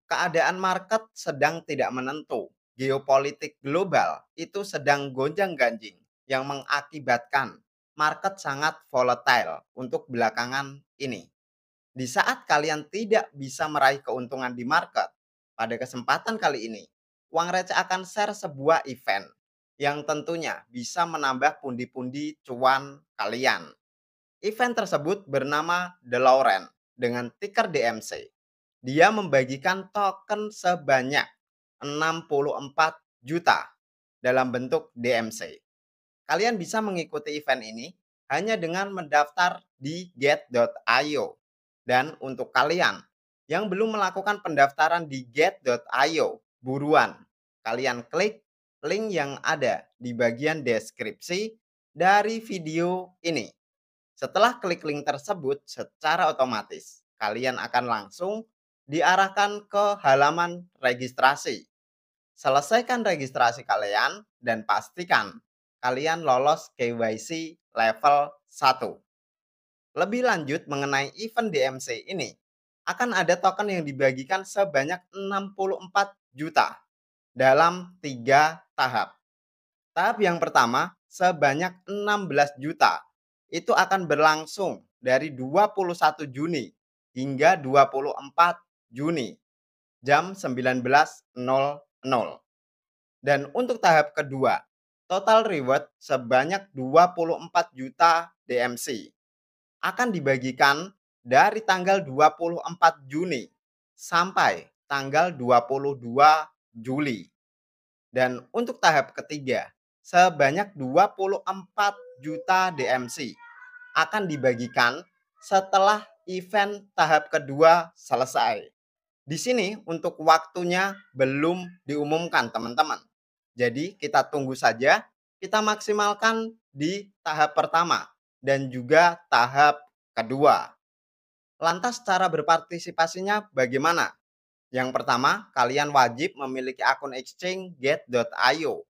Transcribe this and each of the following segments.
Keadaan market sedang tidak menentu. Geopolitik global itu sedang gonjang-ganjing yang mengakibatkan market sangat volatile untuk belakangan ini. Di saat kalian tidak bisa meraih keuntungan di market, pada kesempatan kali ini, Uang Receh akan share sebuah event yang tentunya bisa menambah pundi-pundi cuan kalian. Event tersebut bernama The Lauren dengan ticker DMC. Dia membagikan token sebanyak 64 juta dalam bentuk DMC. Kalian bisa mengikuti event ini hanya dengan mendaftar di get.io. Dan untuk kalian yang belum melakukan pendaftaran di get.io, buruan kalian klik link yang ada di bagian deskripsi dari video ini. Setelah klik link tersebut, secara otomatis kalian akan langsung diarahkan ke halaman registrasi. Selesaikan registrasi kalian dan pastikan kalian lolos KYC level 1. Lebih lanjut mengenai event DMC ini, akan ada token yang dibagikan sebanyak 64 juta dalam 3 tahap. Tahap yang pertama sebanyak 16 juta. Itu akan berlangsung dari 21 Juni hingga 24 Juni jam 19.00. Dan untuk tahap kedua, total reward sebanyak 24 juta DMC akan dibagikan dari tanggal 24 Juni sampai tanggal 22 Juli. Dan untuk tahap ketiga, sebanyak 24 juta DMC akan dibagikan setelah event tahap kedua selesai. Di sini untuk waktunya belum diumumkan, teman-teman. Jadi kita tunggu saja, kita maksimalkan di tahap pertama dan juga tahap kedua. Lantas cara berpartisipasinya bagaimana? Yang pertama, kalian wajib memiliki akun exchange get.io.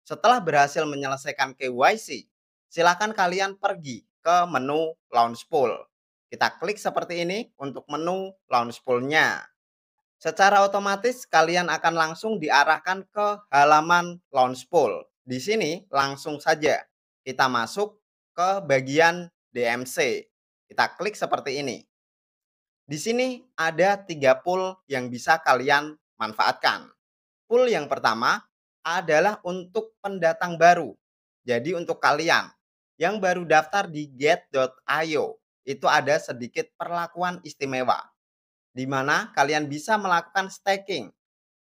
Setelah berhasil menyelesaikan KYC, silakan kalian pergi ke menu launch pool. Kita klik seperti ini untuk menu launch pool-nya. Secara otomatis kalian akan langsung diarahkan ke halaman launch pool. Di sini langsung saja kita masuk ke bagian DMC. Kita klik seperti ini. Di sini ada 3 pool yang bisa kalian manfaatkan. Pool yang pertama adalah untuk pendatang baru. Jadi untuk kalian yang baru daftar di get.io, itu ada sedikit perlakuan istimewa di mana kalian bisa melakukan staking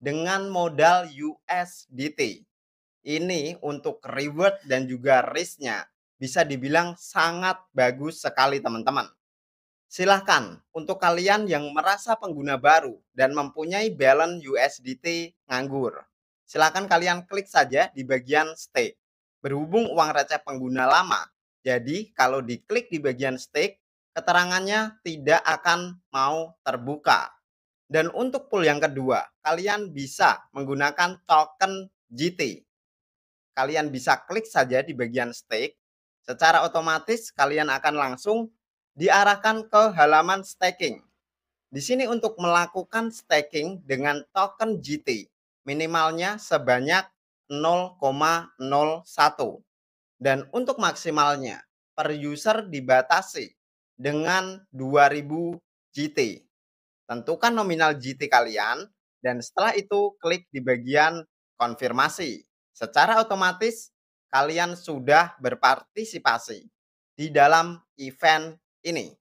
dengan modal USDT. Ini untuk reward dan juga risk-nya bisa dibilang sangat bagus sekali, teman-teman. Silahkan untuk kalian yang merasa pengguna baru dan mempunyai balance USDT nganggur. Silahkan kalian klik saja di bagian stake. Berhubung uang receh pengguna lama, jadi kalau diklik di bagian stake, keterangannya tidak akan mau terbuka. Dan untuk pool yang kedua, kalian bisa menggunakan token GT. Kalian bisa klik saja di bagian stake. Secara otomatis kalian akan langsung diarahkan ke halaman staking. Di sini untuk melakukan staking dengan token GT, minimalnya sebanyak 0,01. Dan untuk maksimalnya per user dibatasi dengan 2000 GT. Tentukan nominal GT kalian dan setelah itu klik di bagian konfirmasi. Secara otomatis kalian sudah berpartisipasi di dalam event ini.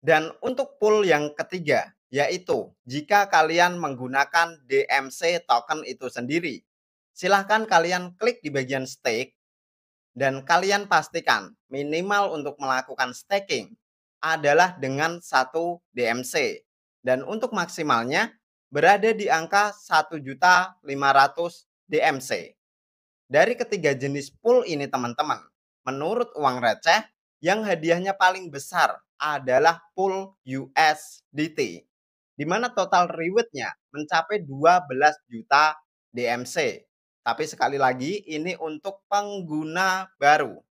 Dan untuk pool yang ketiga, yaitu jika kalian menggunakan DMC token itu sendiri, silahkan kalian klik di bagian stake dan kalian pastikan minimal untuk melakukan staking adalah dengan 1 DMC. Dan untuk maksimalnya berada di angka 1.500.000 DMC. Dari ketiga jenis pool ini, teman-teman, menurut uang receh, yang hadiahnya paling besar adalah pool USDT, di mana total reward-nya mencapai 12 juta DMC. Tapi sekali lagi, ini untuk pengguna baru.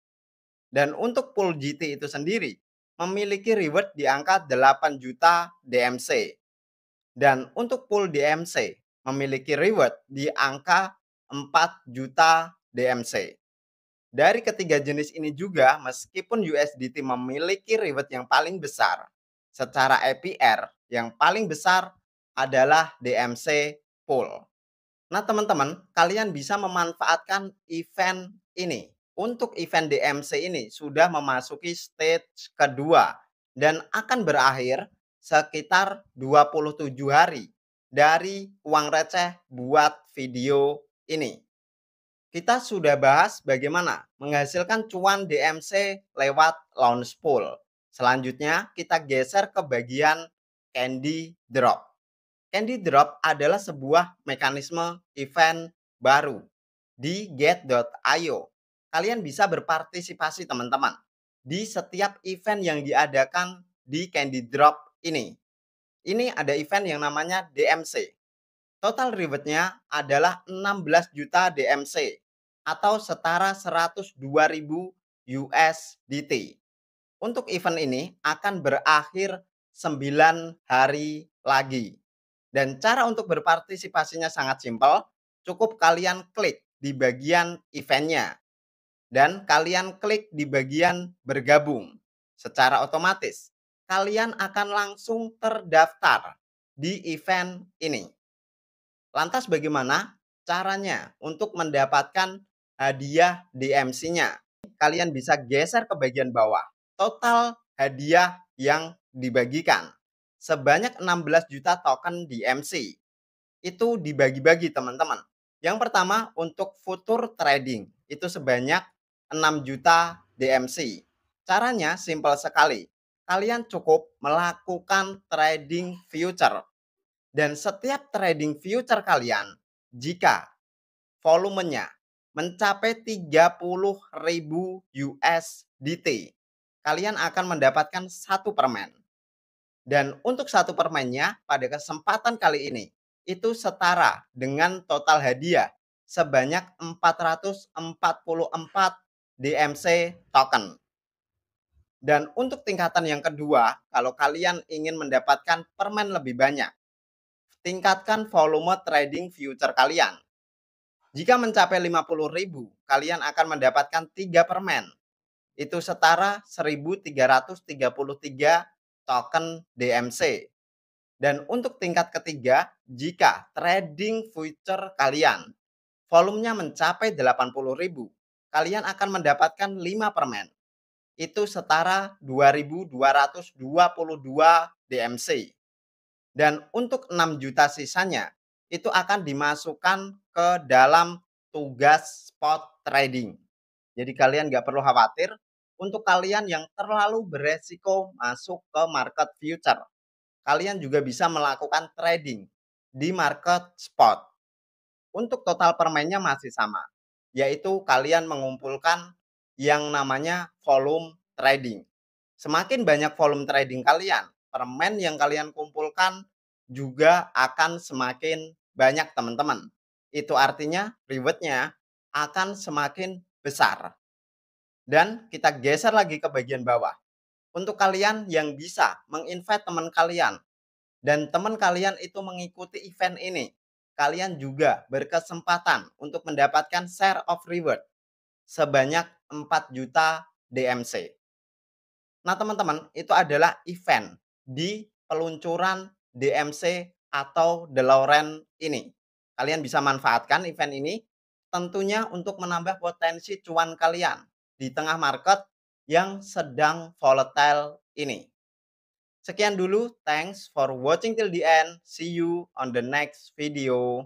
Dan untuk pool GT itu sendiri, memiliki reward di angka 8 juta DMC. Dan untuk pool DMC memiliki reward di angka 4 juta DMC. Dari ketiga jenis ini juga, meskipun USDT memiliki reward yang paling besar, secara APR yang paling besar adalah DMC pool. Nah, teman-teman, kalian bisa memanfaatkan event ini. Untuk event DMC ini sudah memasuki stage kedua dan akan berakhir sekitar 27 hari dari uang receh buat video ini. Kita sudah bahas bagaimana menghasilkan cuan DMC lewat launch pool. Selanjutnya kita geser ke bagian Candy Drop. Candy Drop adalah sebuah mekanisme event baru di get.io. Kalian bisa berpartisipasi teman-teman di setiap event yang diadakan di Candy Drop ini. Ini ada event yang namanya DMC. Total rewardnya adalah 16 juta DMC atau setara 102.000 USDT. Untuk event ini akan berakhir 9 hari lagi. Dan cara untuk berpartisipasinya sangat simpel, cukup kalian klik di bagian eventnya dan kalian klik di bagian bergabung. Secara otomatis, kalian akan langsung terdaftar di event ini. Lantas bagaimana caranya untuk mendapatkan hadiah DMC-nya? Kalian bisa geser ke bagian bawah. Total hadiah yang dibagikan sebanyak 16 juta token DMC. Itu dibagi-bagi teman-teman. Yang pertama untuk future trading itu sebanyak 6 juta DMC. Caranya simpel sekali. Kalian cukup melakukan trading future. Dan setiap trading future kalian, jika volumenya mencapai 30.000 USDT, kalian akan mendapatkan satu permen. Dan untuk satu permennya pada kesempatan kali ini, itu setara dengan total hadiah sebanyak 444 DMC token. Dan untuk tingkatan yang kedua, kalau kalian ingin mendapatkan permen lebih banyak, tingkatkan volume trading future kalian. Jika mencapai 50.000, kalian akan mendapatkan 3 permen. Itu setara 1.333 token DMC. Dan untuk tingkat ketiga, jika trading future kalian volumenya mencapai 80.000, kalian akan mendapatkan 5 permen. Itu setara 2.222 DMC. Dan untuk 6 juta sisanya, itu akan dimasukkan ke dalam tugas spot trading. Jadi kalian nggak perlu khawatir untuk kalian yang terlalu beresiko masuk ke market future. Kalian juga bisa melakukan trading di market spot. Untuk total permainnya masih sama, yaitu kalian mengumpulkan yang namanya volume trading. Semakin banyak volume trading kalian, permen yang kalian kumpulkan juga akan semakin banyak teman-teman. Itu artinya rewardnya akan semakin besar. Dan kita geser lagi ke bagian bawah. Untuk kalian yang bisa menginvite teman kalian dan teman kalian itu mengikuti event ini, kalian juga berkesempatan untuk mendapatkan share of reward sebanyak 4 juta DMC. Nah, teman-teman, itu adalah event di peluncuran DMC atau DeLorean ini. Kalian bisa manfaatkan event ini tentunya untuk menambah potensi cuan kalian di tengah market yang sedang volatile ini. Sekian dulu, thanks for watching till the end. See you on the next video.